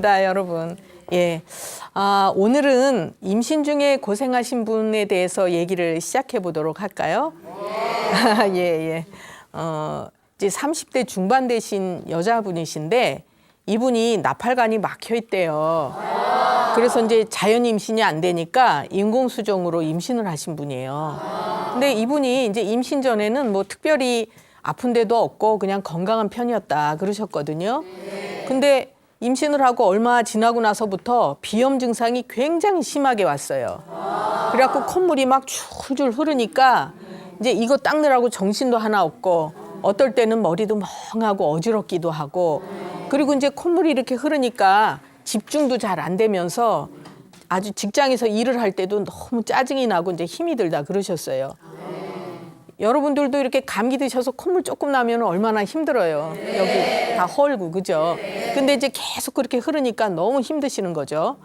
반갑습니다, 여러분. 예. 오늘은 임신 중에 고생하신 분에 대해서 얘기를 시작해 보도록 할까요? 예, 예. 이제 30대 중반 되신 여자분이신데 이분이 나팔관이 막혀 있대요. 그래서 이제 자연 임신이 안 되니까 인공수정으로 임신을 하신 분이에요. 근데 이분이 이제 임신 전에는 뭐 특별히 아픈 데도 없고 그냥 건강한 편이었다 그러셨거든요. 근데 임신을 하고 얼마 지나고 나서부터 비염 증상이 굉장히 심하게 왔어요. 그래갖고 콧물이 막 줄줄 흐르니까 이제 이거 닦느라고 정신도 하나 없고 어떨 때는 머리도 멍하고 어지럽기도 하고 그리고 이제 콧물이 이렇게 흐르니까 집중도 잘 안 되면서 아주 직장에서 일을 할 때도 너무 짜증이 나고 이제 힘이 들다 그러셨어요. 여러분들도 이렇게 감기 드셔서 콧물 조금 나면 얼마나 힘들어요. 여기 다 헐고 그죠? 근데 이제 계속 그렇게 흐르니까 너무 힘드시는 거죠.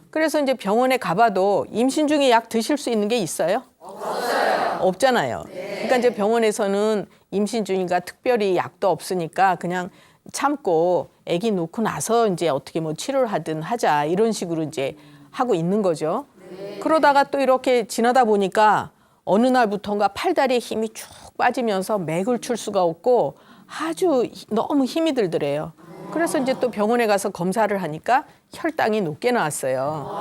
그래서 이제 병원에 가봐도 임신 중에 약 드실 수 있는 게 있어요? 없어요. 없잖아요. 그러니까 이제 병원에서는 임신 중이니까 특별히 약도 없으니까 그냥 참고 아기 놓고 나서 이제 어떻게 뭐 치료를 하든 하자 이런 식으로 이제 하고 있는 거죠. 그러다가 또 이렇게 지나다 보니까 어느 날부터인가 팔다리에 힘이 쭉 빠지면서 맥을 출 수가 없고 아주 너무 힘이 들더래요. 그래서 이제 또 병원에 가서 검사를 하니까 혈당이 높게 나왔어요.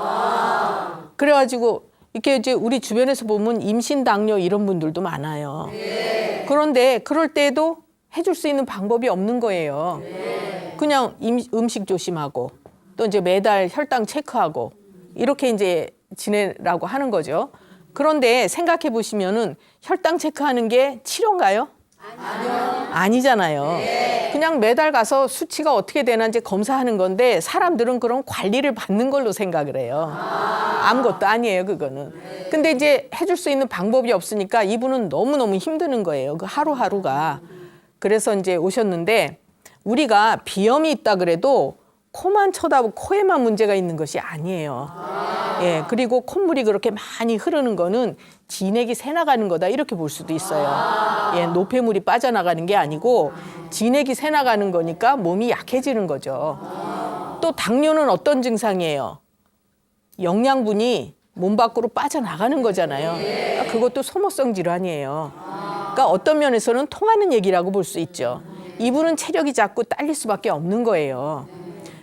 그래가지고 이렇게 이제 우리 주변에서 보면 임신 당뇨 이런 분들도 많아요. 그런데 그럴 때도 해줄 수 있는 방법이 없는 거예요. 그냥 음식 조심하고 또 이제 매달 혈당 체크하고 이렇게 이제 지내라고 하는 거죠. 그런데 생각해 보시면은 혈당 체크하는 게 치료인가요? 아니요. 아니잖아요. 그냥 매달 가서 수치가 어떻게 되나 이제 검사하는 건데 사람들은 그런 관리를 받는 걸로 생각을 해요. 아무것도 아니에요, 그거는. 근데 이제 해줄 수 있는 방법이 없으니까 이분은 너무너무 힘드는 거예요. 그 하루하루가. 그래서 이제 오셨는데 우리가 비염이 있다 그래도 코만 쳐다보고 코에만 문제가 있는 것이 아니에요. 예, 그리고 콧물이 그렇게 많이 흐르는 거는 진액이 새 나가는 거다 이렇게 볼 수도 있어요. 예, 노폐물이 빠져나가는 게 아니고 진액이 새 나가는 거니까 몸이 약해지는 거죠. 또 당뇨는 어떤 증상이에요? 영양분이 몸 밖으로 빠져나가는 거잖아요. 그러니까 그것도 소모성 질환이에요. 그러니까 어떤 면에서는 통하는 얘기라고 볼 수 있죠. 이분은 체력이 자꾸 딸릴 수밖에 없는 거예요.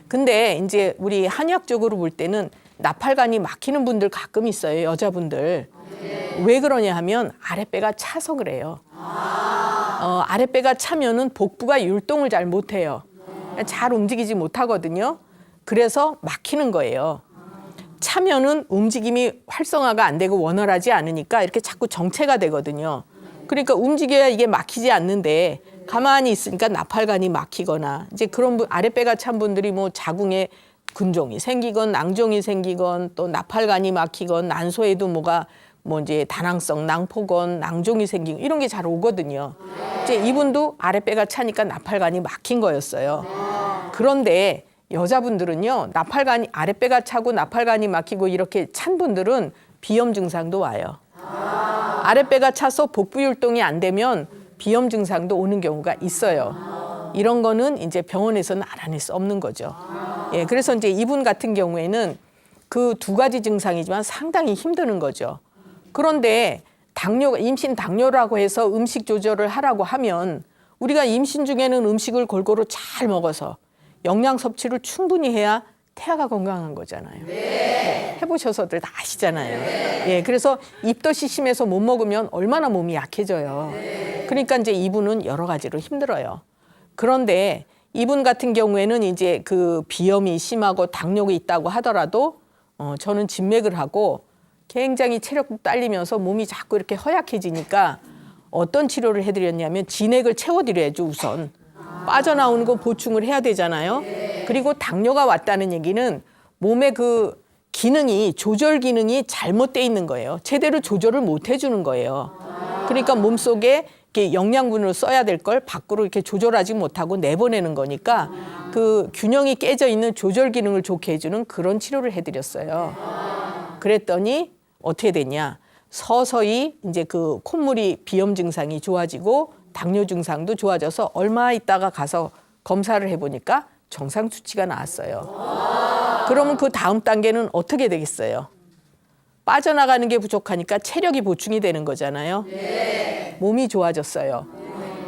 근데 이제 우리 한의학적으로 볼 때는 나팔관이 막히는 분들 가끔 있어요, 여자분들. 왜 그러냐 하면 아랫배가 차서 그래요. 아랫배가 차면은 복부가 율동을 잘 못해요. 잘 움직이지 못하거든요. 그래서 막히는 거예요. 차면은 움직임이 활성화가 안 되고 원활하지 않으니까 이렇게 자꾸 정체가 되거든요. 그러니까 움직여야 이게 막히지 않는데 가만히 있으니까 나팔관이 막히거나 이제 그런 분 아랫배가 찬 분들이 뭐 자궁에 근종이 생기건 낭종이 생기건 또 나팔관이 막히건 난소에도 뭐가 뭐 이제 다낭성 낭포건 낭종이 생기고 이런 게 잘 오거든요. 이제 이분도 아랫배가 차니까 나팔관이 막힌 거였어요. 그런데 여자분들은요 나팔관이 아랫배가 차고 나팔관이 막히고 이렇게 찬 분들은 비염 증상도 와요. 아랫배가 차서 복부 율동이 안 되면 비염 증상도 오는 경우가 있어요. 이런 거는 이제 병원에서는 알아낼 수 없는 거죠. 예, 그래서 이제 이분 같은 경우에는 그 두 가지 증상이지만 상당히 힘드는 거죠. 그런데 당뇨가 임신 당뇨라고 해서 음식 조절을 하라고 하면 우리가 임신 중에는 음식을 골고루 잘 먹어서 영양 섭취를 충분히 해야 태아가 건강한 거잖아요. 네. 해보셔서들 다 아시잖아요. 예, 그래서 입덧이 심해서 못 먹으면 얼마나 몸이 약해져요. 그러니까 이제 이분은 여러 가지로 힘들어요. 그런데 이분 같은 경우에는 이제 그 비염이 심하고 당뇨가 있다고 하더라도 저는 진맥을 하고 굉장히 체력도 딸리면서 몸이 자꾸 이렇게 허약해지니까 어떤 치료를 해드렸냐면 진액을 채워드려야죠, 우선. 빠져나오는 거 보충을 해야 되잖아요. 그리고 당뇨가 왔다는 얘기는 몸의 그 기능이 조절 기능이 잘못돼 있는 거예요. 제대로 조절을 못 해주는 거예요. 그러니까 몸속에 이렇게 영양분을 써야 될 걸 밖으로 이렇게 조절하지 못하고 내보내는 거니까 그 균형이 깨져 있는 조절 기능을 좋게 해주는 그런 치료를 해드렸어요. 그랬더니 어떻게 됐냐? 서서히 이제 그 콧물이 비염 증상이 좋아지고 당뇨 증상도 좋아져서 얼마 있다가 가서 검사를 해보니까 정상 수치가 나왔어요. 그러면 그 다음 단계는 어떻게 되겠어요? 빠져나가는 게 부족하니까 체력이 보충이 되는 거잖아요. 몸이 좋아졌어요.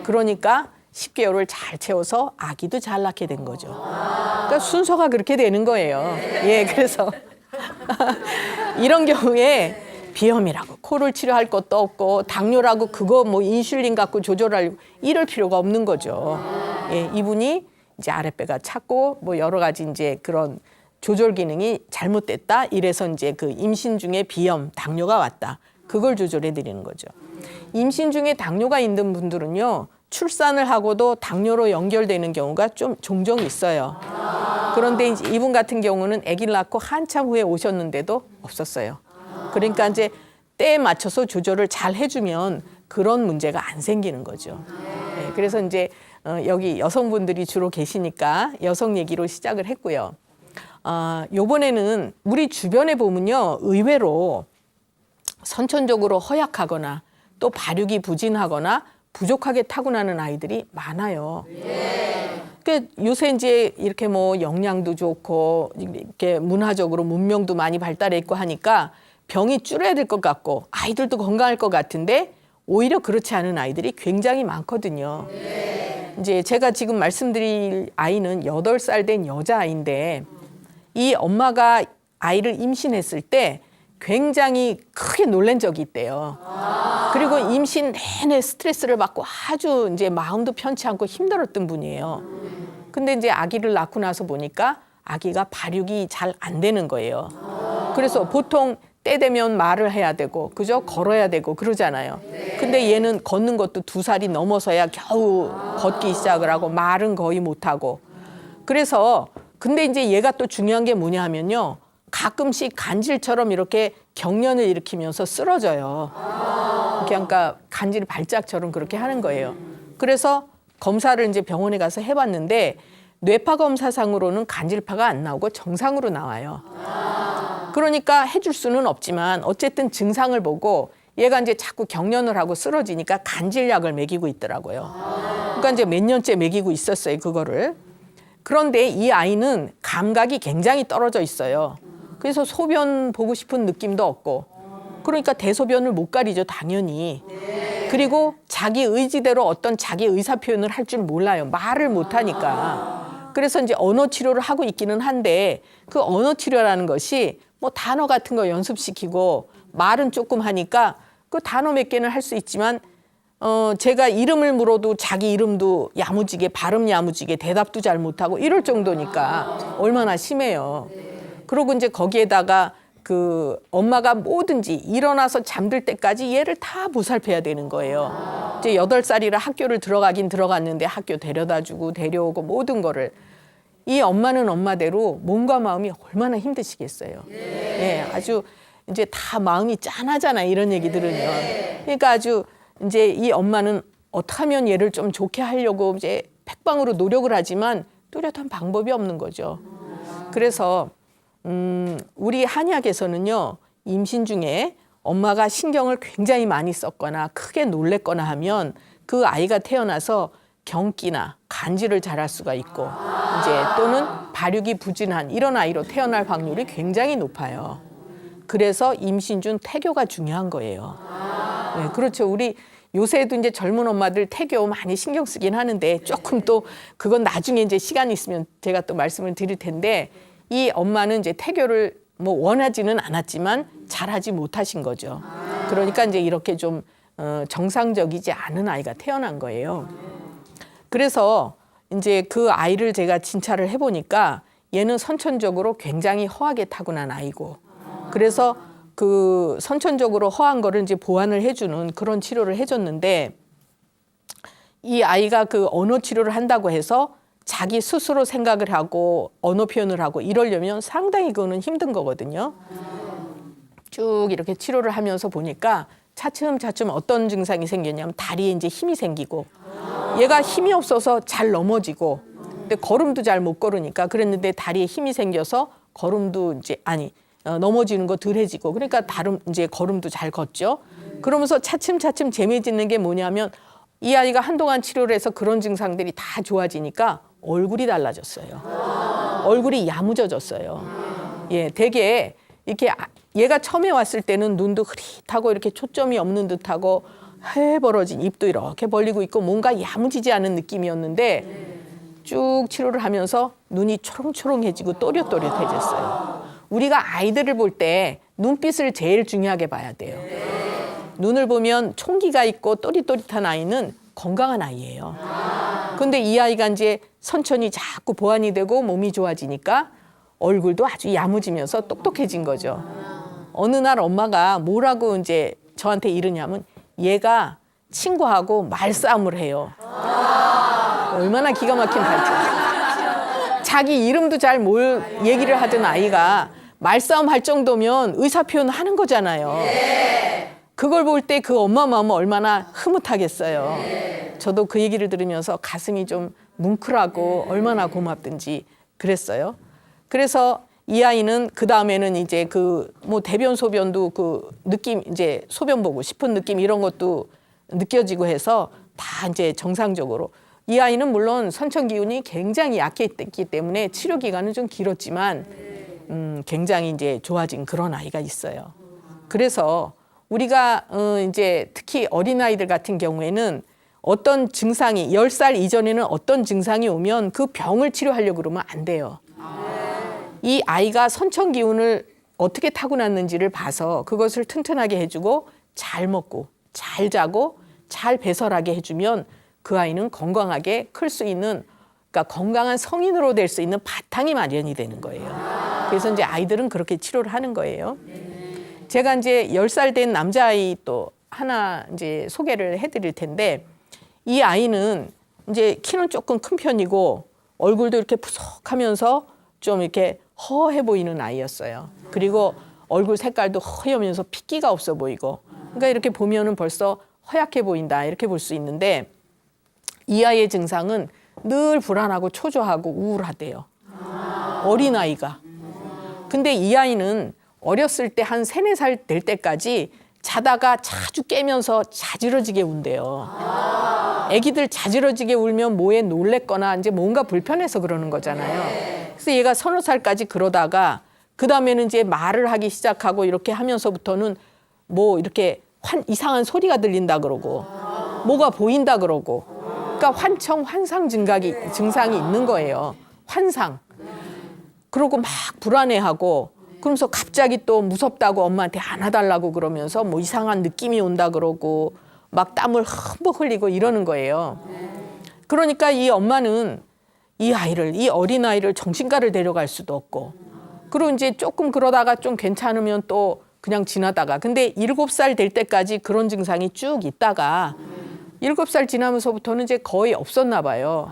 그러니까 10개월을 잘 채워서 아기도 잘 낳게 된 거죠. 그러니까 순서가 그렇게 되는 거예요. 예, 그래서 이런 경우에 비염이라고 코를 치료할 것도 없고 당뇨라고 그거 뭐 인슐린 갖고 조절하려고 이럴 필요가 없는 거죠. 예, 이분이 이제 아랫배가 찼고 뭐 여러 가지 이제 그런 조절 기능이 잘못됐다. 이래서 이제 그 임신 중에 비염, 당뇨가 왔다. 그걸 조절해 드리는 거죠. 임신 중에 당뇨가 있는 분들은요. 출산을 하고도 당뇨로 연결되는 경우가 좀 종종 있어요. 그런데 이제 이분 같은 경우는 아기를 낳고 한참 후에 오셨는데도 없었어요. 그러니까 이제 때에 맞춰서 조절을 잘 해주면 그런 문제가 안 생기는 거죠. 네, 그래서 이제 여기 여성분들이 주로 계시니까 여성 얘기로 시작을 했고요. 요번에는 우리 주변에 보면요. 의외로 선천적으로 허약하거나 또 발육이 부진하거나 부족하게 타고나는 아이들이 많아요. 그러니까 요새 이제 이렇게 뭐 영양도 좋고 이렇게 문화적으로 문명도 많이 발달해 있고 하니까 병이 줄어야 될 것 같고 아이들도 건강할 것 같은데 오히려 그렇지 않은 아이들이 굉장히 많거든요. 이제 제가 지금 말씀드릴 아이는 8살 된 여자아이인데 이 엄마가 아이를 임신했을 때 굉장히 크게 놀란 적이 있대요. 그리고 임신 내내 스트레스를 받고 아주 이제 마음도 편치 않고 힘들었던 분이에요. 근데 이제 아기를 낳고 나서 보니까 아기가 발육이 잘 안 되는 거예요. 그래서 보통 때 되면 말을 해야 되고, 그죠? 걸어야 되고 그러잖아요. 근데 얘는 걷는 것도 2살이 넘어서야 겨우 걷기 시작을 하고 말은 거의 못 하고. 그래서 근데 이제 얘가 또 중요한 게 뭐냐 하면요. 가끔씩 간질처럼 이렇게 경련을 일으키면서 쓰러져요. 그러니까 간질 발작처럼 그렇게 하는 거예요. 그래서 검사를 이제 병원에 가서 해봤는데 뇌파 검사상으로는 간질파가 안 나오고 정상으로 나와요. 그러니까 해줄 수는 없지만 어쨌든 증상을 보고 얘가 이제 자꾸 경련을 하고 쓰러지니까 간질약을 먹이고 있더라고요. 그러니까 이제 몇 년째 먹이고 있었어요, 그거를. 그런데 이 아이는 감각이 굉장히 떨어져 있어요. 그래서 소변 보고 싶은 느낌도 없고, 그러니까 대소변을 못 가리죠, 당연히. 그리고 자기 의지대로 어떤 자기 의사 표현을 할 줄 몰라요. 말을 못 하니까. 그래서 이제 언어 치료를 하고 있기는 한데 그 언어 치료라는 것이 뭐 단어 같은 거 연습시키고 말은 조금 하니까 그 단어 몇 개는 할 수 있지만 제가 이름을 물어도 자기 이름도 야무지게 발음 야무지게 대답도 잘 못하고 이럴 정도니까 얼마나 심해요. 그리고 이제 거기에다가 그 엄마가 뭐든지 일어나서 잠들 때까지 얘를 다 보살펴야 되는 거예요. 이제 8살이라 학교를 들어가긴 들어갔는데 학교 데려다주고 데려오고 모든 거를. 이 엄마는 엄마대로 몸과 마음이 얼마나 힘드시겠어요. 예, 아주 이제 다 마음이 짠하잖아요. 이런 얘기 들으면. 그러니까 아주 이제 이 엄마는 어떻게 하면 얘를 좀 좋게 하려고 이제 백방으로 노력을 하지만 뚜렷한 방법이 없는 거죠. 그래서 우리 한의학에서는요. 임신 중에 엄마가 신경을 굉장히 많이 썼거나 크게 놀랬거나 하면 그 아이가 태어나서 경기나 간질을 잘할 수가 있고 이제 또는 발육이 부진한 이런 아이로 태어날 확률이 굉장히 높아요. 그래서 임신 중 태교가 중요한 거예요. 네, 그렇죠. 우리 요새도 이제 젊은 엄마들 태교 많이 신경 쓰긴 하는데 조금 또 그건 나중에 이제 시간이 있으면 제가 또 말씀을 드릴 텐데 이 엄마는 이제 태교를 뭐 원하지는 않았지만 잘하지 못하신 거죠. 그러니까 이제 이렇게 좀 정상적이지 않은 아이가 태어난 거예요. 그래서 이제 그 아이를 제가 진찰을 해보니까 얘는 선천적으로 굉장히 허하게 타고난 아이고 그래서 그 선천적으로 허한 거를 이제 보완을 해주는 그런 치료를 해줬는데 이 아이가 그 언어 치료를 한다고 해서 자기 스스로 생각을 하고 언어 표현을 하고 이러려면 상당히 그거는 힘든 거거든요. 쭉 이렇게 치료를 하면서 보니까 차츰차츰 어떤 증상이 생겼냐면 다리에 이제 힘이 생기고 얘가 힘이 없어서 잘 넘어지고 근데 걸음도 잘 못 걸으니까 그랬는데 다리에 힘이 생겨서 걸음도 이제 넘어지는 거 덜해지고 그러니까 다른 이제 걸음도 잘 걷죠. 그러면서 차츰차츰 재미지는 게 뭐냐면 이 아이가 한동안 치료를 해서 그런 증상들이 다 좋아지니까 얼굴이 달라졌어요. 얼굴이 야무져졌어요. 예, 되게 이렇게 얘가 처음에 왔을 때는 눈도 흐릿하고 이렇게 초점이 없는 듯하고 해 벌어진 입도 이렇게 벌리고 있고 뭔가 야무지지 않은 느낌이었는데 쭉 치료를 하면서 눈이 초롱초롱해지고 또렷또렷해졌어요. 우리가 아이들을 볼 때 눈빛을 제일 중요하게 봐야 돼요. 눈을 보면 총기가 있고 또릿또릿한 아이는 건강한 아이예요. 근데 이 아이가 이제 선천이 자꾸 보완이 되고 몸이 좋아지니까 얼굴도 아주 야무지면서 똑똑해진 거죠. 어느 날 엄마가 뭐라고 이제 저한테 이러냐면 얘가 친구하고 말싸움을 해요. 얼마나 기가 막힌 발전. 자기 이름도 잘 얘기를 하던 아이가 말싸움 할 정도면 의사표현 하는 거잖아요. 그걸 볼 때 그 엄마 마음은 얼마나 흐뭇하겠어요. 저도 그 얘기를 들으면서 가슴이 좀 뭉클하고 얼마나 고맙든지 그랬어요. 그래서 이 아이는 그 다음에는 이제 그 뭐 대변 소변도 그 느낌 이제 소변 보고 싶은 느낌 이런 것도 느껴지고 해서 다 이제 정상적으로 이 아이는 물론 선천 기운이 굉장히 약했기 때문에 치료 기간은 좀 길었지만 굉장히 이제 좋아진 그런 아이가 있어요. 그래서 우리가 이제 특히 어린아이들 같은 경우에는 어떤 증상이 10살 이전에는 어떤 증상이 오면 그 병을 치료하려고 그러면 안 돼요. 이 아이가 선천 기운을 어떻게 타고났는지를 봐서 그것을 튼튼하게 해주고 잘 먹고 잘 자고 잘 배설하게 해주면 그 아이는 건강하게 클 수 있는 그러니까 건강한 성인으로 될 수 있는 바탕이 마련이 되는 거예요. 그래서 이제 아이들은 그렇게 치료를 하는 거예요. 제가 이제 10살 된 남자아이 또 하나 이제 소개를 해드릴 텐데 이 아이는 이제 키는 조금 큰 편이고 얼굴도 이렇게 푸석하면서 좀 이렇게 허해 보이는 아이였어요. 그리고 얼굴 색깔도 허여면서 핏기가 없어 보이고 그러니까 이렇게 보면은 벌써 허약해 보인다 이렇게 볼 수 있는데 이 아이의 증상은 늘 불안하고 초조하고 우울하대요. 어린아이가. 근데 이 아이는 어렸을 때 한 3, 4살 될 때까지 자다가 자주 깨면서 자지러지게 운대요. 애기들 자지러지게 울면 뭐에 놀랬거나 이제 뭔가 불편해서 그러는 거잖아요. 그래서 얘가 30살까지 그러다가 그 다음에는 이제 말을 하기 시작하고 이렇게 하면서부터는 뭐 이렇게 이상한 소리가 들린다 그러고 뭐가 보인다 그러고 그러니까 환청, 환상 증상이 있는 거예요. 환상. 그러고 막 불안해하고 그러면서 갑자기 또 무섭다고 엄마한테 안아달라고 그러면서 뭐 이상한 느낌이 온다 그러고 막 땀을 흠뻑 흘리고 이러는 거예요. 그러니까 이 엄마는 이 어린아이를 정신과를 데려갈 수도 없고 그리고 이제 조금 그러다가 좀 괜찮으면 또 그냥 지나다가 근데 7살 될 때까지 그런 증상이 쭉 있다가 7살 지나면서부터는 이제 거의 없었나 봐요.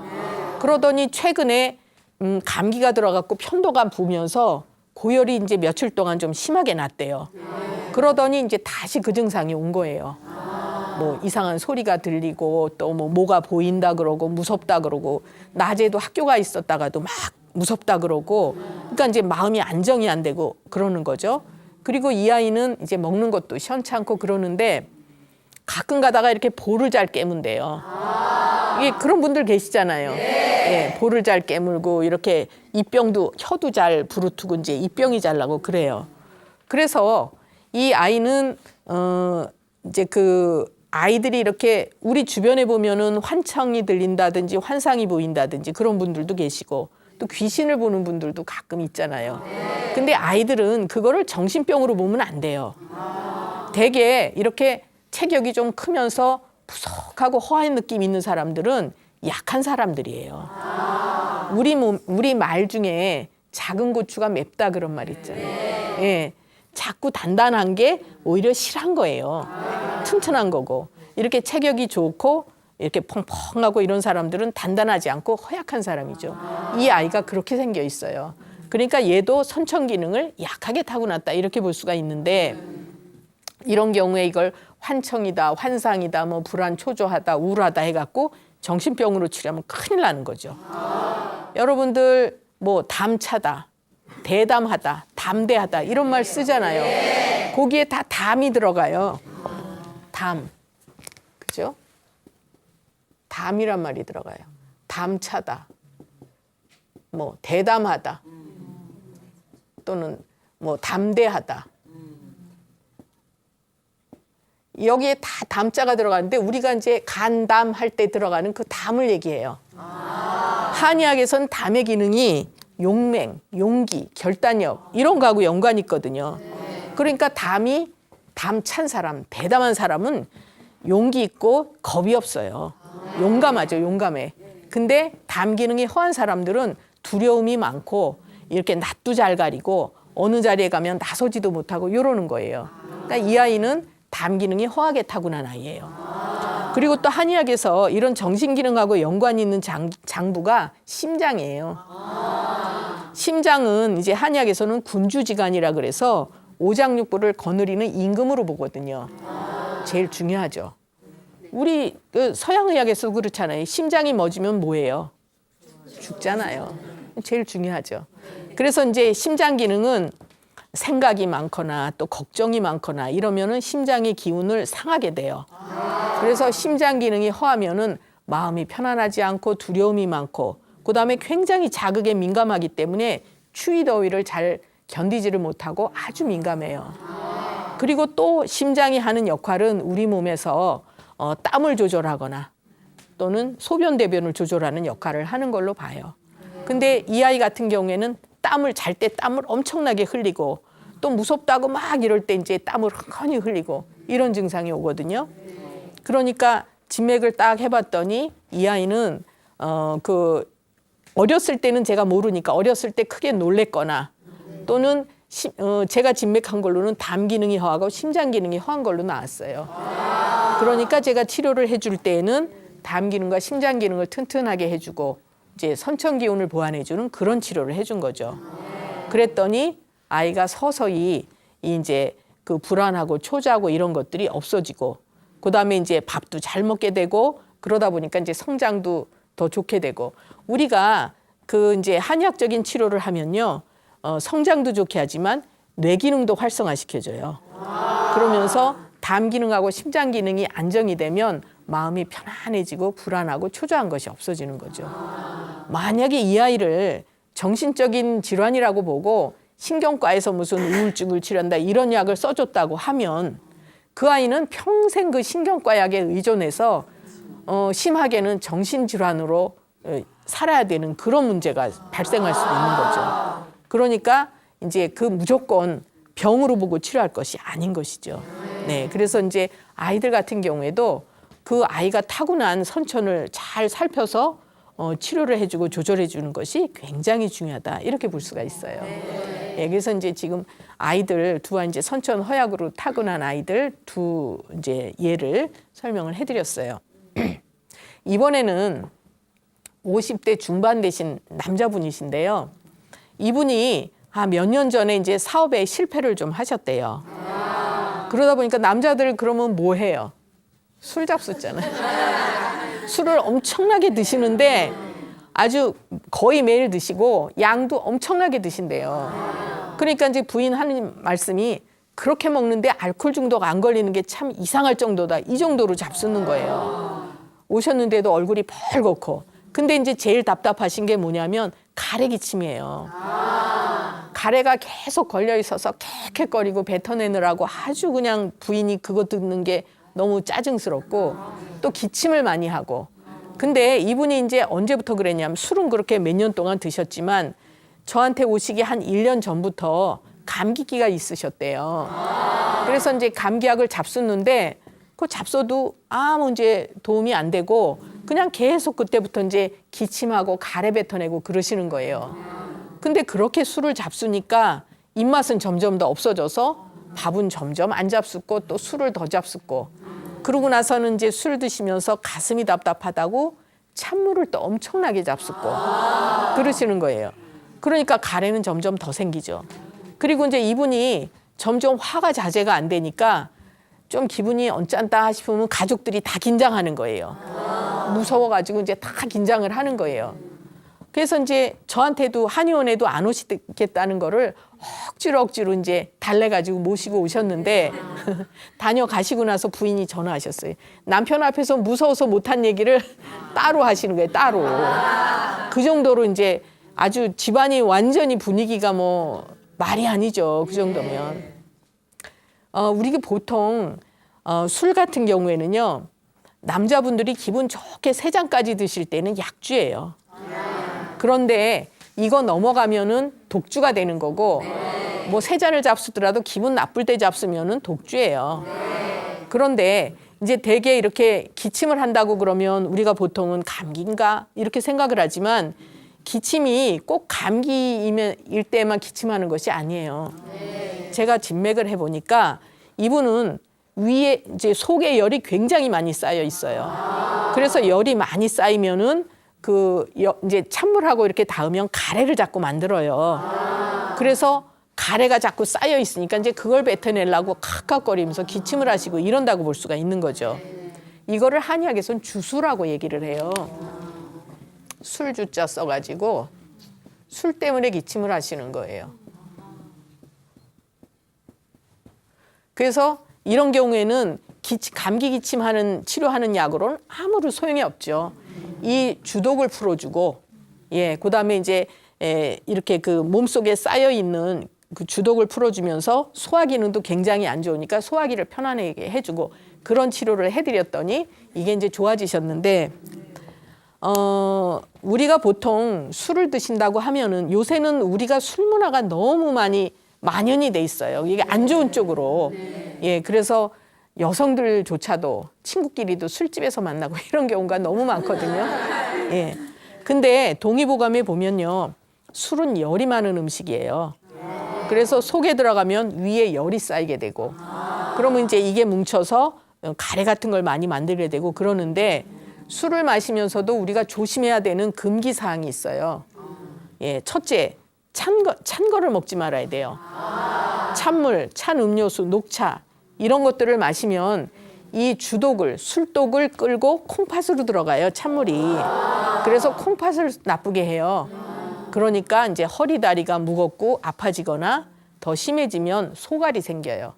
그러더니 최근에 감기가 들어갖고 편도가 부으면서 고열이 이제 며칠 동안 좀 심하게 났대요. 그러더니 이제 다시 그 증상이 온 거예요. 뭐 이상한 소리가 들리고 또 뭐 뭐가 보인다 그러고 무섭다 그러고 낮에도 학교가 있었다가도 막 무섭다 그러고 그러니까 이제 마음이 안정이 안 되고 그러는 거죠. 그리고 이 아이는 이제 먹는 것도 시원찮고 그러는데 가끔 가다가 이렇게 볼을 잘 깨문대요. 이게 그런 분들 계시잖아요. 예, 볼을 잘 깨물고 이렇게 입병도 혀도 잘 부르트고 이제 입병이 잘 나고 그래요. 그래서 이 아이는 이제 그 아이들이 이렇게 우리 주변에 보면은 환청이 들린다든지 환상이 보인다든지 그런 분들도 계시고 또 귀신을 보는 분들도 가끔 있잖아요. 근데 아이들은 그거를 정신병으로 보면 안 돼요. 되게 이렇게 체격이 좀 크면서 푸석하고 허한 느낌 있는 사람들은 약한 사람들이에요. 우리 말 중에 작은 고추가 맵다 그런 말 있잖아요. 예, 자꾸 단단한 게 오히려 실한 거예요. 튼튼한 거고 이렇게 체격이 좋고 이렇게 펑펑하고 이런 사람들은 단단하지 않고 허약한 사람이죠. 이 아이가 그렇게 생겨 있어요. 그러니까 얘도 선천 기능을 약하게 타고났다 이렇게 볼 수가 있는데 이런 경우에 이걸 환청이다, 환상이다, 뭐 불안, 초조하다, 우울하다 해갖고 정신병으로 치료하면 큰일 나는 거죠. 여러분들 뭐 담차다, 대담하다, 담대하다 이런 말 쓰잖아요. 거기에 다 담이 들어가요. 담, 그죠? 담이란 말이 들어가요. 담차다, 뭐 대담하다, 또는 뭐 담대하다. 여기에 다 담자가 들어가는데 우리가 이제 간담할 때 들어가는 그 담을 얘기해요. 한의학에서는 담의 기능이 용맹, 용기, 결단력 이런 거하고 연관이 있거든요. 그러니까 담이 담찬 사람, 대담한 사람은 용기 있고 겁이 없어요. 용감하죠, 용감해. 근데 담 기능이 허한 사람들은 두려움이 많고 이렇게 낯도 잘 가리고 어느 자리에 가면 나서지도 못하고 이러는 거예요. 그러니까 이 아이는 담 기능이 허하게 타고난 아이예요. 그리고 또 한의학에서 이런 정신 기능하고 연관이 있는 장부가 심장이에요. 심장은 이제 한의학에서는 군주지간이라 그래서 오장육부를 거느리는 임금으로 보거든요. 제일 중요하죠. 우리 서양의학에서 그렇잖아요. 심장이 멎으면 뭐예요? 죽잖아요. 제일 중요하죠. 그래서 이제 심장 기능은 생각이 많거나 또 걱정이 많거나 이러면은 심장의 기운을 상하게 돼요. 그래서 심장 기능이 허하면은 마음이 편안하지 않고 두려움이 많고 그다음에 굉장히 자극에 민감하기 때문에 추위 더위를 잘 견디지를 못하고 아주 민감해요. 그리고 또 심장이 하는 역할은 우리 몸에서 땀을 조절하거나 또는 소변 대변을 조절하는 역할을 하는 걸로 봐요. 근데 이 아이 같은 경우에는 땀을 잘 때 땀을 엄청나게 흘리고 또 무섭다고 막 이럴 때 이제 땀을 흥건히 흘리고 이런 증상이 오거든요. 그러니까 진맥을 딱 해봤더니 이 아이는 어렸을 때는 제가 모르니까 어렸을 때 크게 놀랬거나 또는 제가 진맥한 걸로는 담 기능이 허하고 심장 기능이 허한 걸로 나왔어요. 그러니까 제가 치료를 해줄 때에는 담 기능과 심장 기능을 튼튼하게 해주고 이제 선천 기운을 보완해주는 그런 치료를 해준 거죠. 그랬더니 아이가 서서히 이제 그 불안하고 초조하고 이런 것들이 없어지고 그다음에 이제 밥도 잘 먹게 되고 그러다 보니까 이제 성장도 더 좋게 되고 우리가 그 이제 한의학적인 치료를 하면요. 성장도 좋게 하지만 뇌 기능도 활성화시켜줘요. 그러면서 담 기능하고 심장 기능이 안정이 되면 마음이 편안해지고 불안하고 초조한 것이 없어지는 거죠. 만약에 이 아이를 정신적인 질환이라고 보고 신경과에서 무슨 우울증을 치료한다 이런 약을 써줬다고 하면 그 아이는 평생 그 신경과 약에 의존해서 심하게는 정신질환으로 살아야 되는 그런 문제가 발생할 수도 있는 거죠. 그러니까 이제 그 무조건 병으로 보고 치료할 것이 아닌 것이죠. 네, 그래서 이제 아이들 같은 경우에도 그 아이가 타고난 선천을 잘 살펴서 치료를 해주고 조절해주는 것이 굉장히 중요하다 이렇게 볼 수가 있어요. 네, 그래서 이제 지금 아이들 두 이제 선천 허약으로 타고난 아이들 두 이제 예를 설명을 해드렸어요. 이번에는 50대 중반 되신 남자분이신데요. 이분이 몇 년 전에 이제 사업에 실패를 좀 하셨대요. 그러다 보니까 남자들 그러면 뭐 해요? 술 잡숫잖아요. 술을 엄청나게 드시는데 아주 거의 매일 드시고 양도 엄청나게 드신대요. 그러니까 이제 부인 하는 말씀이 그렇게 먹는데 알코올 중독 안 걸리는 게 참 이상할 정도다. 이 정도로 잡수는 거예요. 오셨는데도 얼굴이 벌겋고. 근데 이제 제일 답답하신 게 뭐냐면 가래 기침이에요. 가래가 계속 걸려 있어서 캑캑거리고 뱉어내느라고 아주 그냥 부인이 그거 듣는 게 너무 짜증스럽고 또 기침을 많이 하고. 근데 이분이 이제 언제부터 그랬냐면 술은 그렇게 몇 년 동안 드셨지만 저한테 오시기 한 1년 전부터 감기기가 있으셨대요. 그래서 이제 감기약을 잡수는데 그 잡숴도 아무 이제 도움이 안 되고 그냥 계속 그때부터 이제 기침하고 가래 뱉어내고 그러시는 거예요. 근데 그렇게 술을 잡수니까 입맛은 점점 더 없어져서 밥은 점점 안 잡숫고 또 술을 더 잡숫고 그러고 나서는 이제 술 드시면서 가슴이 답답하다고 찬물을 또 엄청나게 잡숫고 그러시는 거예요. 그러니까 가래는 점점 더 생기죠. 그리고 이제 이분이 점점 화가 자제가 안 되니까 좀 기분이 언짢다 싶으면 가족들이 다 긴장하는 거예요. 무서워가지고 이제 다 긴장을 하는 거예요. 그래서 이제 저한테도 한의원에도 안 오시겠다는 거를 억지로 이제 달래가지고 모시고 오셨는데 다녀가시고 나서 부인이 전화하셨어요. 남편 앞에서 무서워서 못한 얘기를 따로 하시는 거예요. 따로. 그 정도로 이제 아주 집안이 완전히 분위기가 뭐 말이 아니죠. 그 정도면. 우리가 보통 술 같은 경우에는요. 남자분들이 기분 좋게 3잔까지 드실 때는 약주예요. 그런데 이거 넘어가면은 독주가 되는 거고 뭐 3잔을 잡수더라도 기분 나쁠 때 잡수면은 독주예요. 그런데 이제 대개 이렇게 기침을 한다고 그러면 우리가 보통은 감기인가 이렇게 생각을 하지만 기침이 꼭 감기일 때만 기침하는 것이 아니에요. 제가 진맥을 해보니까 이분은 위에 이제 속에 열이 굉장히 많이 쌓여 있어요. 그래서 열이 많이 쌓이면은 이제 찬물하고 이렇게 닿으면 가래를 자꾸 만들어요. 그래서 가래가 자꾸 쌓여 있으니까 이제 그걸 뱉어내려고 칵칵거리면서 기침을 하시고 이런다고 볼 수가 있는 거죠. 이거를 한의학에서는 주수라고 얘기를 해요. 술주자 써가지고 술 때문에 기침을 하시는 거예요. 그래서 이런 경우에는 감기 기침하는 치료하는 약으로는 아무런 소용이 없죠. 이 주독을 풀어주고, 그다음에 이제 이렇게 그 몸속에 쌓여 있는 그 주독을 풀어주면서 소화 기능도 굉장히 안 좋으니까 소화기를 편안하게 해주고 그런 치료를 해드렸더니 이게 이제 좋아지셨는데, 우리가 보통 술을 드신다고 하면은 요새는 우리가 술 문화가 너무 많이 만연이 돼 있어요. 이게 안 좋은 쪽으로. 그래서 여성들조차도 친구끼리도 술집에서 만나고 이런 경우가 너무 많거든요. 근데 동의보감에 보면요. 술은 열이 많은 음식이에요. 그래서 속에 들어가면 위에 열이 쌓이게 되고 그러면 이제 이게 뭉쳐서 가래 같은 걸 많이 만들게 되고 그러는데 술을 마시면서도 우리가 조심해야 되는 금기 사항이 있어요. 첫째, 찬 거를 먹지 말아야 돼요. 찬물, 찬 음료수, 녹차 이런 것들을 마시면 이 주독을, 술독을 끌고 콩팥으로 들어가요, 찬물이. 그래서 콩팥을 나쁘게 해요. 그러니까 이제 허리 다리가 무겁고 아파지거나 더 심해지면 소갈이 생겨요.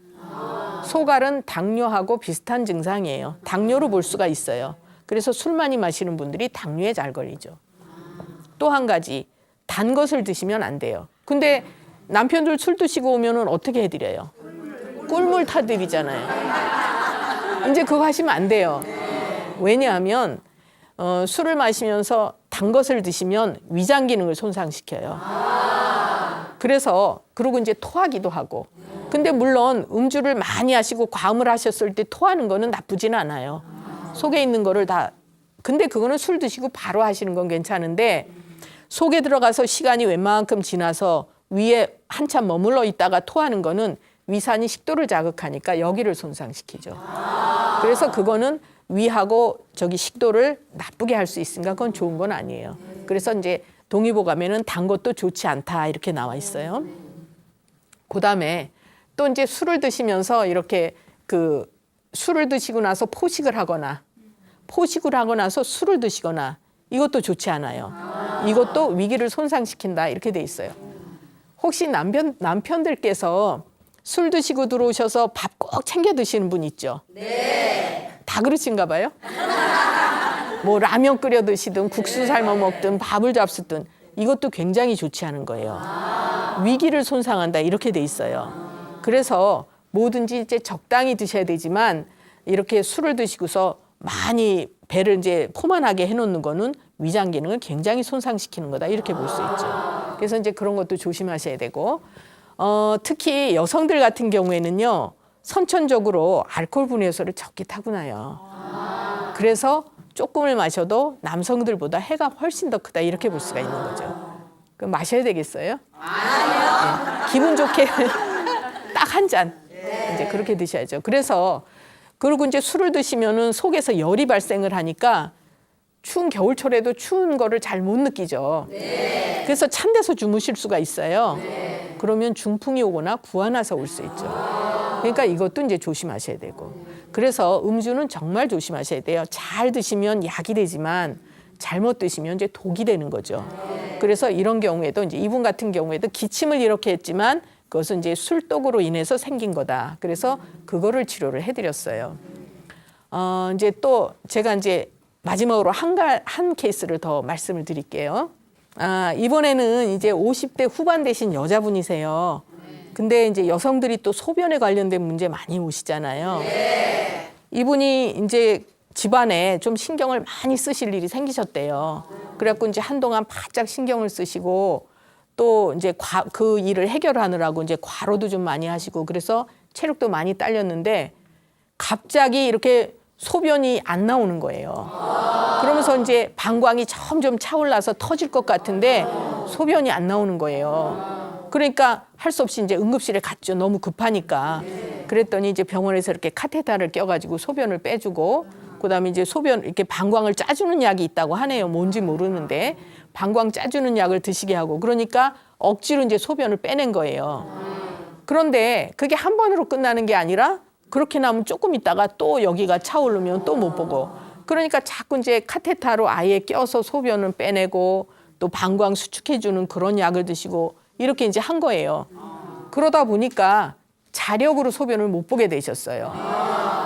소갈은 당뇨하고 비슷한 증상이에요. 당뇨로 볼 수가 있어요. 그래서 술 많이 마시는 분들이 당뇨에 잘 걸리죠. 또 한 가지, 단 것을 드시면 안 돼요. 근데 남편들 술 드시고 오면은 어떻게 해드려요? 꿀물 타드리잖아요. 이제 그거 하시면 안 돼요. 왜냐하면 술을 마시면서 단 것을 드시면 위장 기능을 손상시켜요. 그래서 그리고 이제 토하기도 하고. 근데 물론 음주를 많이 하시고 과음을 하셨을 때 토하는 거는 나쁘진 않아요. 속에 있는 거를 다. 근데 그거는 술 드시고 바로 하시는 건 괜찮은데 속에 들어가서 시간이 웬만큼 지나서 위에 한참 머물러 있다가 토하는 거는 위산이 식도를 자극하니까 여기를 손상시키죠. 그래서 그거는 위하고 식도를 나쁘게 할 수 있으니까 그건 좋은 건 아니에요. 그래서 이제 동의보감에는 단 것도 좋지 않다 이렇게 나와 있어요. 그다음에 또 이제 술을 드시면서 이렇게 술을 드시고 나서 포식을 하거나 나서 술을 드시거나 이것도 좋지 않아요. 이것도 위기를 손상시킨다 이렇게 돼 있어요. 혹시 남편들께서 술 드시고 들어오셔서 밥 꼭 챙겨 드시는 분 있죠? 네. 다 그러신가 봐요? 뭐 라면 끓여 드시든 국수 삶아 먹든 밥을 잡수든 이것도 굉장히 좋지 않은 거예요. 위기를 손상한다 이렇게 돼 있어요. 그래서 뭐든지 이제 적당히 드셔야 되지만 이렇게 술을 드시고서 많이 배를 이제 포만하게 해놓는 거는 위장 기능을 굉장히 손상시키는 거다 이렇게 볼 수 있죠. 그래서 이제 그런 것도 조심하셔야 되고 특히 여성들 같은 경우에는요 선천적으로 알코올 분해효소를 적게 타고나요. 그래서 조금을 마셔도 남성들보다 해가 훨씬 더 크다 이렇게 볼 수가 있는 거죠. 그럼 마셔야 되겠어요? 아니요. 기분 좋게 딱 한 잔 이제 그렇게 드셔야죠. 그리고 이제 술을 드시면은 속에서 열이 발생을 하니까 추운 겨울철에도 추운 거를 잘 못 느끼죠. 네. 그래서 찬 데서 주무실 수가 있어요. 네. 그러면 중풍이 오거나 구안화사 올 수 있죠. 그러니까 이것도 이제 조심하셔야 되고. 그래서 음주는 정말 조심하셔야 돼요. 잘 드시면 약이 되지만 잘못 드시면 이제 독이 되는 거죠. 네. 그래서 이런 경우에도 이제 이분 같은 경우에도 기침을 이렇게 했지만 그것은 이제 술독으로 인해서 생긴 거다. 그래서 그거를 치료를 해드렸어요. 이제 또 제가 이제 마지막으로 한 케이스를 더 말씀을 드릴게요. 이번에는 이제 50대 후반 되신 여자분이세요. 근데 이제 여성들이 또 소변에 관련된 문제 많이 오시잖아요. 이분이 이제 집안에 좀 신경을 많이 쓰실 일이 생기셨대요. 그래갖고 이제 한동안 바짝 신경을 쓰시고 또 이제 그 일을 해결하느라고 이제 과로도 좀 많이 하시고 그래서 체력도 많이 딸렸는데 갑자기 이렇게 소변이 안 나오는 거예요. 그러면서 이제 방광이 점점 차올라서 터질 것 같은데 소변이 안 나오는 거예요. 그러니까 할 수 없이 이제 응급실에 갔죠. 너무 급하니까. 그랬더니 이제 병원에서 이렇게 카테터를 껴가지고 소변을 빼주고 그다음에 이제 소변 이렇게 방광을 짜주는 약이 있다고 하네요. 뭔지 모르는데 방광 짜주는 약을 드시게 하고 그러니까 억지로 이제 소변을 빼낸 거예요. 그런데 그게 한 번으로 끝나는 게 아니라 그렇게 나면 조금 있다가 또 여기가 차오르면 또 못 보고 그러니까 자꾸 이제 카테터로 아예 껴서 소변을 빼내고 또 방광 수축해주는 그런 약을 드시고 이렇게 이제 한 거예요. 그러다 보니까 자력으로 소변을 못 보게 되셨어요.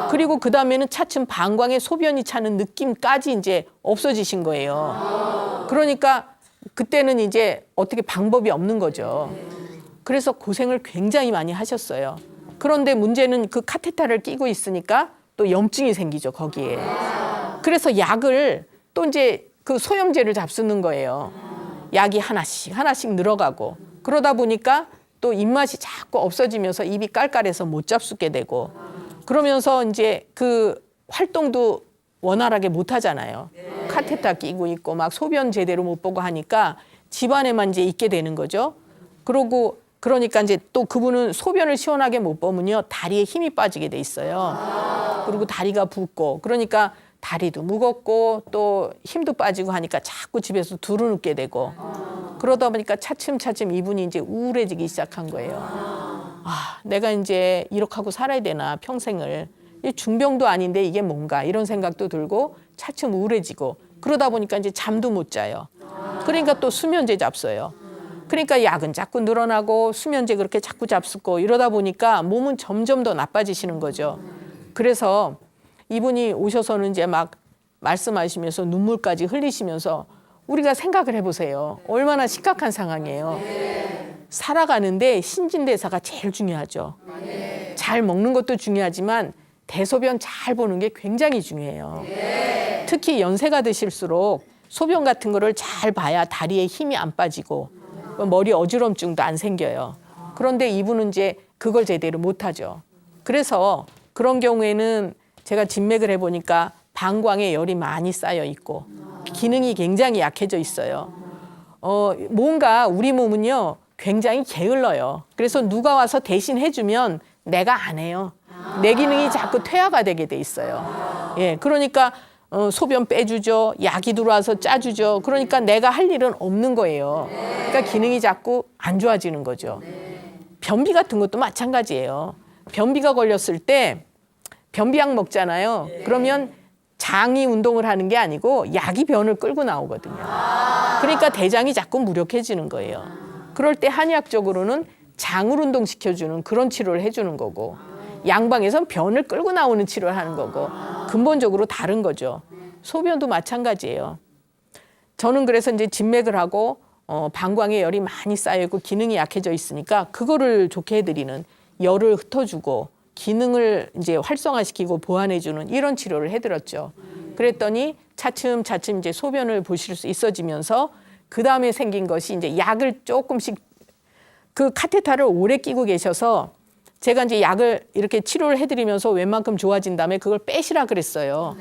그리고 그 다음에는 차츰 방광에 소변이 차는 느낌까지 이제 없어지신 거예요. 그러니까 그때는 이제 어떻게 방법이 없는 거죠. 그래서 고생을 굉장히 많이 하셨어요. 그런데 문제는 그 카테터를 끼고 있으니까 또 염증이 생기죠, 거기에. 그래서 약을 또 이제 그 소염제를 잡수는 거예요. 약이 하나씩 늘어가고 그러다 보니까 또 입맛이 자꾸 없어지면서 입이 깔깔해서 못 잡수게 되고 그러면서 이제 그 활동도 원활하게 못 하잖아요. 카테터 끼고 있고 막 소변 제대로 못 보고 하니까 집안에만 이제 있게 되는 거죠. 그러니까 이제 또 그분은 소변을 시원하게 못 보면요 다리에 힘이 빠지게 돼 있어요. 그리고 다리가 붓고 그러니까 다리도 무겁고 또 힘도 빠지고 하니까 자꾸 집에서 두루눕게 되고 그러다 보니까 차츰 이분이 이제 우울해지기 시작한 거예요. 아, 내가 이제 이렇게 하고 살아야 되나 평생을. 중병도 아닌데 이게 뭔가 이런 생각도 들고 차츰 우울해지고 그러다 보니까 이제 잠도 못 자요. 그러니까 또 수면제 잡숴요. 그러니까 약은 자꾸 늘어나고 수면제 그렇게 자꾸 잡수고 이러다 보니까 몸은 점점 더 나빠지시는 거죠. 그래서 이분이 오셔서는 이제 막 말씀하시면서 눈물까지 흘리시면서 우리가 생각을 해보세요. 얼마나 심각한 상황이에요. 살아가는데 신진대사가 제일 중요하죠. 잘 먹는 것도 중요하지만 대소변 잘 보는 게 굉장히 중요해요. 특히 연세가 드실수록 소변 같은 거를 잘 봐야 다리에 힘이 안 빠지고 머리 어지럼증도 안 생겨요. 그런데 이분은 이제 그걸 제대로 못하죠. 그래서 그런 경우에는 제가 진맥을 해보니까 방광에 열이 많이 쌓여 있고 기능이 굉장히 약해져 있어요. 뭔가 우리 몸은요 굉장히 게을러요. 그래서 누가 와서 대신 해주면 내가 안 해요. 내 기능이 자꾸 퇴화가 되게 돼 있어요. 예, 그러니까 소변 빼주죠. 약이 들어와서 짜주죠. 그러니까 내가 할 일은 없는 거예요. 그러니까 기능이 자꾸 안 좋아지는 거죠. 변비 같은 것도 마찬가지예요. 변비가 걸렸을 때 변비약 먹잖아요. 그러면 장이 운동을 하는 게 아니고 약이 변을 끌고 나오거든요. 그러니까 대장이 자꾸 무력해지는 거예요. 그럴 때 한의학적으로는 장을 운동시켜주는 그런 치료를 해주는 거고 양방에선 변을 끌고 나오는 치료를 하는 거고 근본적으로 다른 거죠. 소변도 마찬가지예요. 저는 그래서 이제 진맥을 하고 방광에 열이 많이 쌓여있고 기능이 약해져 있으니까 그거를 좋게 해드리는 열을 흩어주고 기능을 이제 활성화시키고 보완해주는 이런 치료를 해드렸죠. 그랬더니 차츰 이제 소변을 보실 수 있어지면서 그 다음에 생긴 것이 이제 약을 조금씩 그 카테터를 오래 끼고 계셔서 제가 이제 약을 이렇게 치료를 해드리면서 웬만큼 좋아진 다음에 그걸 빼시라 그랬어요.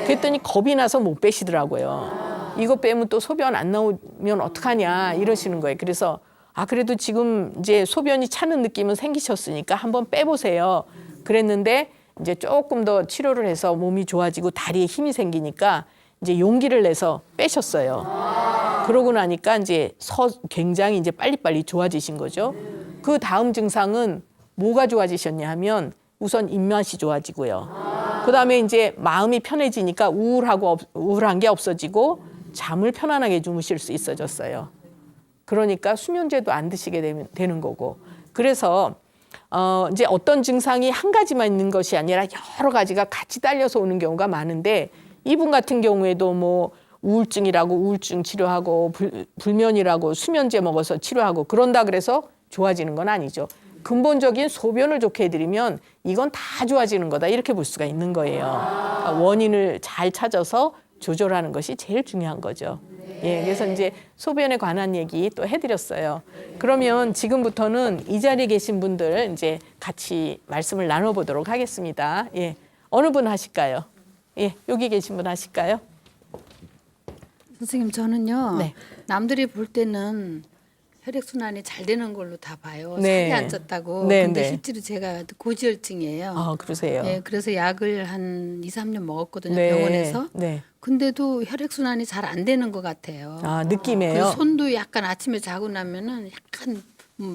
그랬더니 겁이 나서 못 빼시더라고요. 이거 빼면 또 소변 안 나오면 어떡하냐 이러시는 거예요. 그래서 그래도 지금 이제 소변이 차는 느낌은 생기셨으니까 한번 빼보세요. 그랬는데 이제 조금 더 치료를 해서 몸이 좋아지고 다리에 힘이 생기니까 이제 용기를 내서 빼셨어요. 그러고 나니까 이제 굉장히 이제 빨리빨리 좋아지신 거죠. 그 다음 증상은 뭐가 좋아지셨냐 하면 우선 입맛이 좋아지고요. 그다음에 이제 마음이 편해지니까 우울한 게 없어지고 잠을 편안하게 주무실 수 있어졌어요. 그러니까 수면제도 안 드시게 되는 거고. 그래서 이제 어떤 증상이 한 가지만 있는 것이 아니라 여러 가지가 같이 딸려서 오는 경우가 많은데 이분 같은 경우에도 뭐 우울증이라고 우울증 치료하고 불면이라고 수면제 먹어서 치료하고 그런다 그래서 좋아지는 건 아니죠. 근본적인 소변을 좋게 해드리면 이건 다 좋아지는 거다 이렇게 볼 수가 있는 거예요. 그러니까 원인을 잘 찾아서 조절하는 것이 제일 중요한 거죠. 예, 그래서 이제 소변에 관한 얘기 또 해드렸어요. 그러면 지금부터는 이 자리에 계신 분들 이제 같이 말씀을 나눠보도록 하겠습니다. 예, 어느 분 하실까요? 예, 여기 계신 분 하실까요? 선생님 저는요. 네. 남들이 볼 때는 혈액순환이 잘 되는 걸로 다 봐요. 네. 살이 안 쪘다고. 네, 근데 네. 실제로 제가 고지혈증이에요. 아, 그러세요? 예, 그래서 약을 한 2, 3년 먹었거든요. 네, 병원에서. 네. 근데도 혈액순환이 잘 안 되는 것 같아요. 아, 느낌이에요? 그리고 손도 약간 아침에 자고 나면은 약간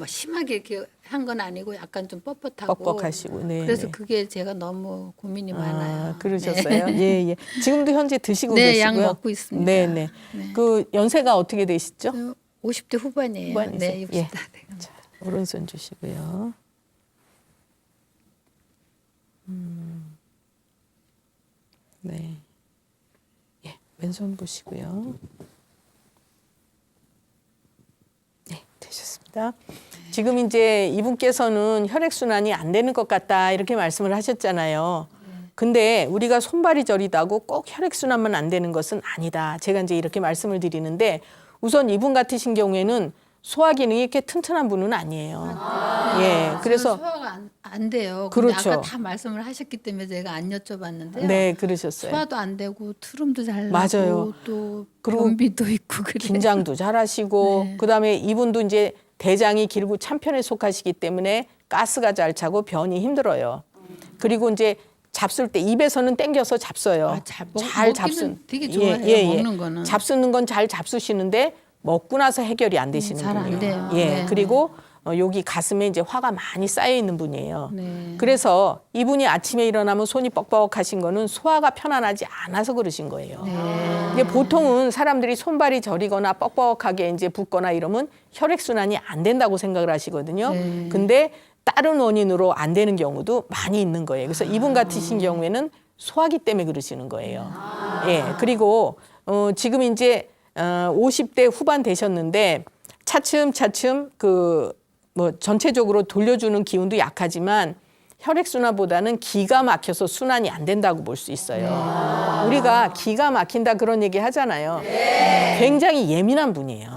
심하게 이렇게 한 건 아니고 약간 좀 뻣뻣하고. 뻑뻑하시고. 네. 그래서 네. 그게 제가 너무 고민이 많아요. 그러셨어요? 네. 예, 예. 지금도 현재 드시고 네, 계시고요. 약 먹고 있습니다. 네, 네. 네. 그 연세가 어떻게 되시죠? 50대 후반이에요. 후반이세요? 네, 60대. 예. 자, 오른손 주시고요. 네. 예, 왼손 보시고요. 네, 되셨습니다. 지금 이제 이분께서는 혈액순환이 안 되는 것 같다 이렇게 말씀을 하셨잖아요. 근데 우리가 손발이 저리다고 꼭 혈액순환만 안 되는 것은 아니다. 제가 이제 이렇게 말씀을 드리는데 우선 이분 같으신 경우에는 소화 기능이 이렇게 튼튼한 분은 아니에요. 예, 그래서 소화가 안 돼요. 근데 그렇죠. 아까 다 말씀을 하셨기 때문에 제가 안 여쭤봤는데요. 네, 그러셨어요. 소화도 안 되고 트름도 잘 맞아요. 나고 또 그리고 변비도 있고 그래요. 긴장도 잘하시고 네. 그다음에 이분도 이제 대장이 길고 참편에 속하시기 때문에 가스가 잘 차고 변이 힘들어요. 그리고 이제 잡술 때 입에서는 땡겨서 잡숴요. 아, 먹기는 되게 좋아해요, 먹는 거는. 잡수는 건 잘 잡수시는데 먹고 나서 해결이 안 되시는 잘안 분이에요. 돼요. 예, 네, 그리고 여기 가슴에 이제 화가 많이 쌓여 있는 분이에요. 네. 그래서 이분이 아침에 일어나면 손이 뻑뻑하신 거는 소화가 편안하지 않아서 그러신 거예요. 네. 이게 보통은 사람들이 손발이 저리거나 뻑뻑하게 이제 붓거나 이러면 혈액순환이 안 된다고 생각을 하시거든요. 네. 근데 다른 원인으로 안 되는 경우도 많이 있는 거예요. 그래서 이분 같으신 경우에는 소화기 때문에 그러시는 거예요. 예. 그리고 지금 이제 50대 후반 되셨는데 차츰차츰 뭐 전체적으로 돌려주는 기운도 약하지만 혈액순환보다는 기가 막혀서 순환이 안 된다고 볼 수 있어요. 우리가 기가 막힌다 그런 얘기 하잖아요. 굉장히 예민한 분이에요.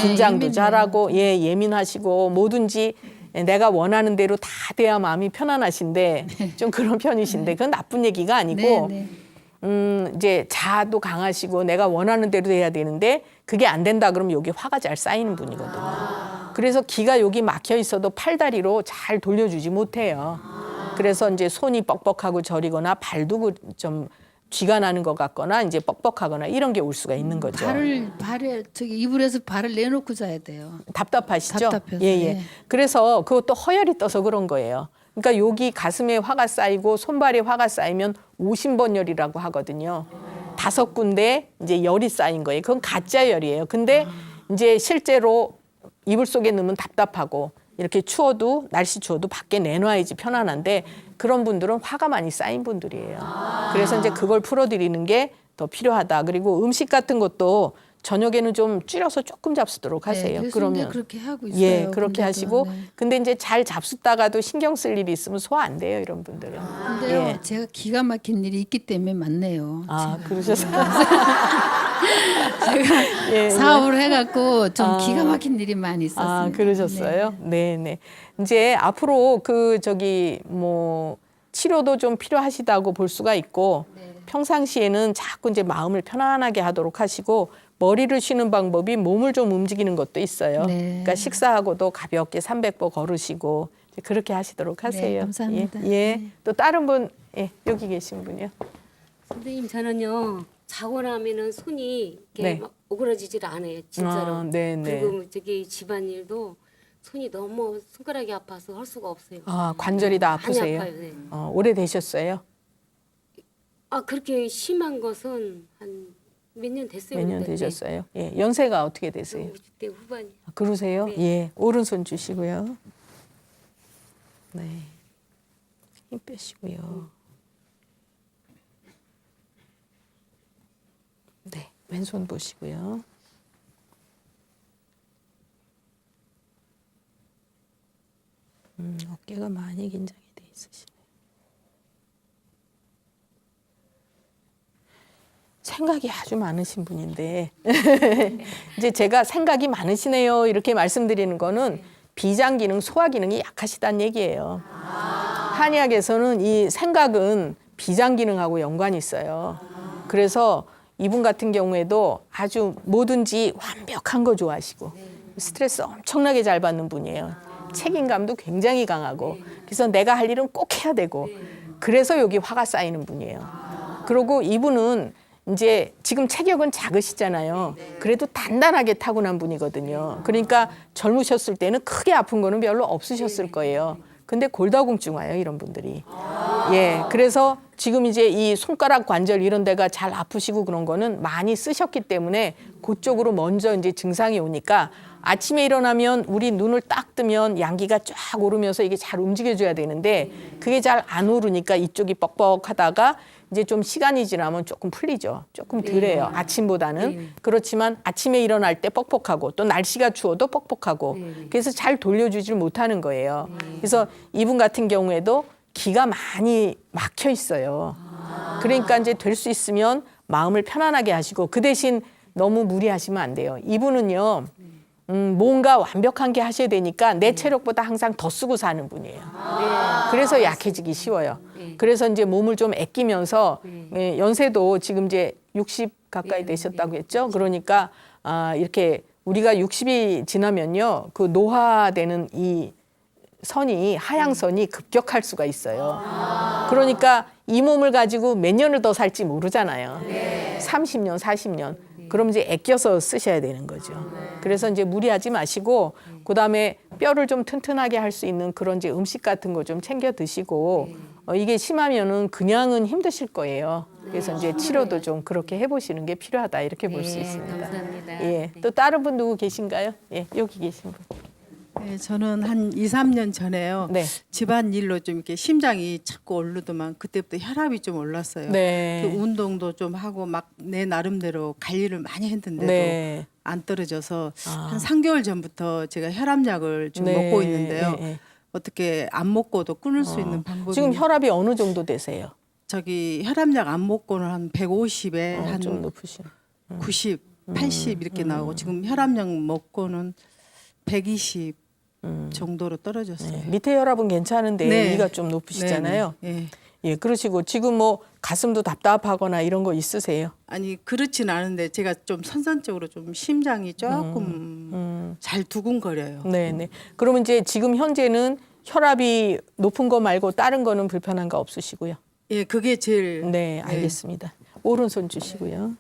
긴장도 예민해요. 잘하고 예민하시고 뭐든지 내가 원하는 대로 다 돼야 마음이 편안하신데 좀 그런 편이신데 그건 나쁜 얘기가 아니고 네, 네. 이제 자아도 강하시고 내가 원하는 대로 돼야 되는데 그게 안 된다 그러면 여기 화가 잘 쌓이는 분이거든요. 그래서 기가 여기 막혀 있어도 팔다리로 잘 돌려주지 못해요. 그래서 이제 손이 뻑뻑하고 저리거나 발도 좀 쥐가 나는 것 같거나 이제 뻑뻑하거나 이런 게 올 수가 있는 거죠. 발에 저기 이불에서 발을 내놓고 자야 돼요. 답답하시죠? 답답해서, 예, 예. 예. 그래서 그것도 허열이 떠서 그런 거예요. 그러니까 여기 가슴에 화가 쌓이고 손발에 화가 쌓이면 오심번열이라고 하거든요. 5군데 이제 열이 쌓인 거예요. 그건 가짜 열이에요. 근데 이제 실제로 이불 속에 넣으면 답답하고 이렇게 추워도 날씨 추워도 밖에 내놔야지 편안한데 그런 분들은 화가 많이 쌓인 분들이에요. 그래서 이제 그걸 풀어드리는 게 더 필요하다. 그리고 음식 같은 것도 저녁에는 좀 줄여서 조금 잡수도록 하세요. 네, 그러면 그렇게 하고 있어요. 예, 그렇게 근데도, 하시고 네. 근데 이제 잘 잡수다가도 신경 쓸 일이 있으면 소화 안 돼요, 이런 분들은. 근데요, 예. 제가 기가 막힌 일이 있기 때문에 맞네요. 아, 그러셨어요. 제가 예, 사업을 해갖고 좀 기가 막힌 일이 많이 있었습니다. 아, 그러셨어요? 네, 네. 이제 앞으로 뭐 치료도 좀 필요하시다고 볼 수가 있고 평상시에는 자꾸 이제 마음을 편안하게 하도록 하시고 머리를 쉬는 방법이 몸을 좀 움직이는 것도 있어요. 네. 그러니까 식사하고도 가볍게 300보 걸으시고 이제 그렇게 하시도록 하세요. 감사합니다. 예, 예. 네. 또 다른 분, 예, 여기 계신 분이요. 선생님 저는요 자고 나면은 손이 이렇게 네. 막 오그라지질 않아요 진짜로. 아, 네, 네. 그리고 저기 집안일도 손이 너무 손가락이 아파서 할 수가 없어요. 아, 관절이 다 많이 아프세요? 아파요. 네. 오래되셨어요? 아 그렇게 심한 것은 한 몇 년 됐어요. 몇 년 근데. 되셨어요? 예, 연세가 어떻게 되세요? 네. 50대 후반이. 아, 그러세요? 네. 예, 오른손 주시고요. 네, 힘 빼시고요. 네, 왼손 보시고요. 어깨가 많이 긴장이 돼 있으시네. 생각이 아주 많으신 분인데 이제 제가 생각이 많으시네요 이렇게 말씀드리는 거는 비장 기능, 소화 기능이 약하시다는 얘기예요. 한의학에서는 이 생각은 비장 기능하고 연관이 있어요. 그래서 이분 같은 경우에도 아주 뭐든지 완벽한 거 좋아하시고 스트레스 엄청나게 잘 받는 분이에요. 책임감도 굉장히 강하고 그래서 내가 할 일은 꼭 해야 되고 그래서 여기 화가 쌓이는 분이에요. 그리고 이분은 이제 지금 체격은 작으시잖아요. 그래도 단단하게 타고난 분이거든요. 그러니까 젊으셨을 때는 크게 아픈 거는 별로 없으셨을 거예요. 근데 골다공증 와요, 이런 분들이. 예, 그래서 지금 이제 이 손가락 관절 이런 데가 잘 아프시고 그런 거는 많이 쓰셨기 때문에 그쪽으로 먼저 이제 증상이 오니까 아침에 일어나면 우리 눈을 딱 뜨면 양기가 쫙 오르면서 이게 잘 움직여줘야 되는데 그게 잘 안 오르니까 이쪽이 뻑뻑하다가 이제 좀 시간이 지나면 조금 풀리죠. 조금 덜해요. 아침보다는. 그렇지만 아침에 일어날 때 뻑뻑하고 또 날씨가 추워도 뻑뻑하고 그래서 잘 돌려주질 못하는 거예요. 그래서 이분 같은 경우에도 기가 많이 막혀 있어요. 그러니까 이제 될 수 있으면 마음을 편안하게 하시고 그 대신 너무 무리하시면 안 돼요. 이분은요. 뭔가 완벽한 게 하셔야 되니까 내 체력보다 항상 더 쓰고 사는 분이에요. 그래서 약해지기 쉬워요. 그래서 이제 몸을 좀 아끼면서 연세도 지금 이제 60 가까이 되셨다고 했죠. 그러니까 이렇게 우리가 60이 지나면요. 그 노화되는 이 선이 하향선이 급격할 수가 있어요. 그러니까 이 몸을 가지고 몇 년을 더 살지 모르잖아요. 30년, 40년. 그럼 이제 아껴서 쓰셔야 되는 거죠. 그래서 이제 무리하지 마시고 그다음에 뼈를 좀 튼튼하게 할 수 있는 그런 이제 음식 같은 거 좀 챙겨 드시고 이게 심하면은 그냥은 힘드실 거예요. 그래서 이제 치료도 좀 그렇게 해보시는 게 필요하다 이렇게 볼 수 있습니다. 감사합니다. 예, 또 다른 분 누구 계신가요? 예, 여기 계신 분. 네, 저는 한 2, 3년 전에요. 네. 집안 일로 좀 이렇게 심장이 자꾸 오르더만 그때부터 혈압이 좀 올랐어요. 네. 그 운동도 좀 하고 막 내 나름대로 관리를 많이 했는데도 네. 안 떨어져서 한 3개월 전부터 제가 혈압약을 좀 네. 먹고 있는데요. 예, 예. 어떻게 안 먹고도 끊을 수 있는 방법이 지금 혈압이 어느 정도 되세요? 저기 혈압약 안 먹고는 한 150에 한 좀 높으신. 90, 80 이렇게 나오고 지금 혈압약 먹고는 120 정도로 떨어졌어요. 네. 밑에 혈압은 괜찮은데 네. 위가 좀 높으시잖아요. 네, 네. 예, 그러시고 지금 뭐 가슴도 답답하거나 이런 거 있으세요? 아니 그렇진 않은데 제가 좀 선선적으로 좀 심장이 조금 잘 두근거려요. 네, 네. 그러면 이제 지금 현재는 혈압이 높은 거 말고 다른 거는 불편한 거 없으시고요. 예, 그게 제일 네, 알겠습니다. 오른손 주시고요.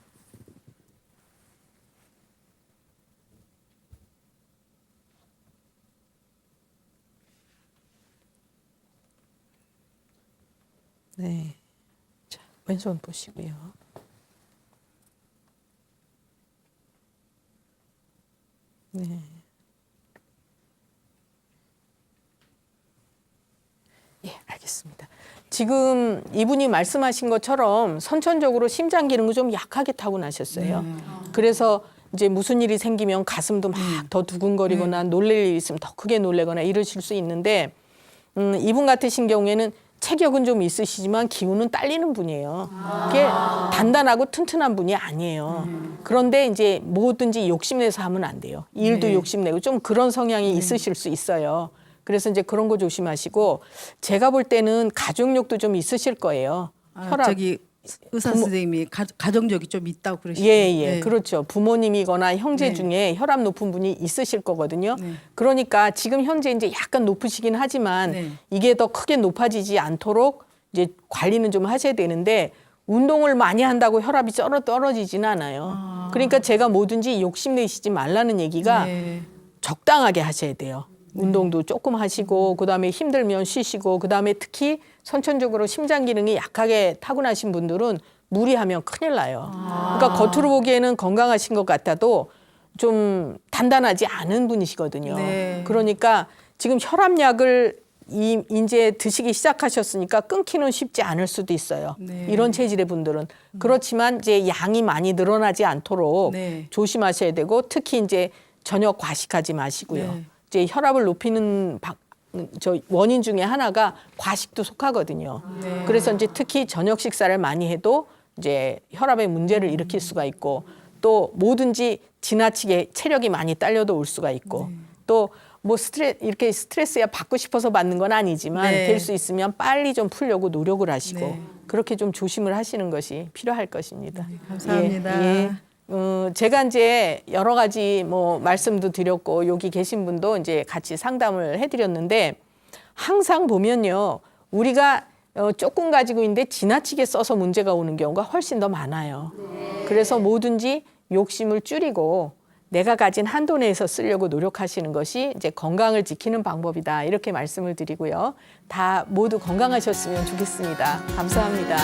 네. 자, 왼손 보시고요. 네. 예, 알겠습니다. 지금 이분이 말씀하신 것처럼 선천적으로 심장 기능이 좀 약하게 타고나셨어요. 그래서 이제 무슨 일이 생기면 가슴도 막 더 두근거리거나 놀랄 일이 있으면 더 크게 놀래거나 이러실 수 있는데 이분 같으신 경우에는 체격은 좀 있으시지만 기운은 딸리는 분이에요. 그게 단단하고 튼튼한 분이 아니에요. 그런데 이제 뭐든지 욕심내서 하면 안 돼요. 일도 욕심내고 좀 그런 성향이 있으실 수 있어요. 그래서 이제 그런 거 조심하시고 제가 볼 때는 가족력도 좀 있으실 거예요. 혈압. 저기 의사 선생님이 가정력이 좀 있다고 그러시죠. 예, 네. 그렇죠. 부모님이거나 형제 네. 중에 혈압 높은 분이 있으실 거거든요. 네. 그러니까 지금 현재 이제 약간 높으시긴 하지만 네. 이게 더 크게 높아지지 않도록 이제 관리는 좀 하셔야 되는데 운동을 많이 한다고 혈압이 떨어지지는 않아요. 그러니까 제가 뭐든지 욕심내시지 말라는 얘기가 네. 적당하게 하셔야 돼요. 운동도 조금 하시고 그다음에 힘들면 쉬시고 그다음에 특히 선천적으로 심장 기능이 약하게 타고나신 분들은 무리하면 큰일 나요. 그러니까 겉으로 보기에는 건강하신 것 같아도 좀 단단하지 않은 분이시거든요. 네. 그러니까 지금 혈압약을 이제 드시기 시작하셨으니까 끊기는 쉽지 않을 수도 있어요. 네. 이런 체질의 분들은. 그렇지만 이제 양이 많이 늘어나지 않도록 네. 조심하셔야 되고 특히 이제 저녁 과식하지 마시고요. 네. 이제 혈압을 높이는 저 원인 중에 하나가 과식도 속하거든요. 그래서 이제 특히 저녁 식사를 많이 해도 이제 혈압에 문제를 일으킬 수가 있고 또 뭐든지 지나치게 체력이 많이 딸려도 올 수가 있고 또 뭐 이렇게 스트레스야 받고 싶어서 받는 건 아니지만 네. 될 수 있으면 빨리 좀 풀려고 노력을 하시고 네. 그렇게 좀 조심을 하시는 것이 필요할 것입니다. 감사합니다. 예. 제가 이제 여러 가지 뭐 말씀도 드렸고 여기 계신 분도 이제 같이 상담을 해드렸는데 항상 보면요 우리가 조금 가지고 있는데 지나치게 써서 문제가 오는 경우가 훨씬 더 많아요. 그래서 뭐든지 욕심을 줄이고 내가 가진 한도 내에서 쓰려고 노력하시는 것이 이제 건강을 지키는 방법이다 이렇게 말씀을 드리고요. 다 모두 건강하셨으면 좋겠습니다. 감사합니다.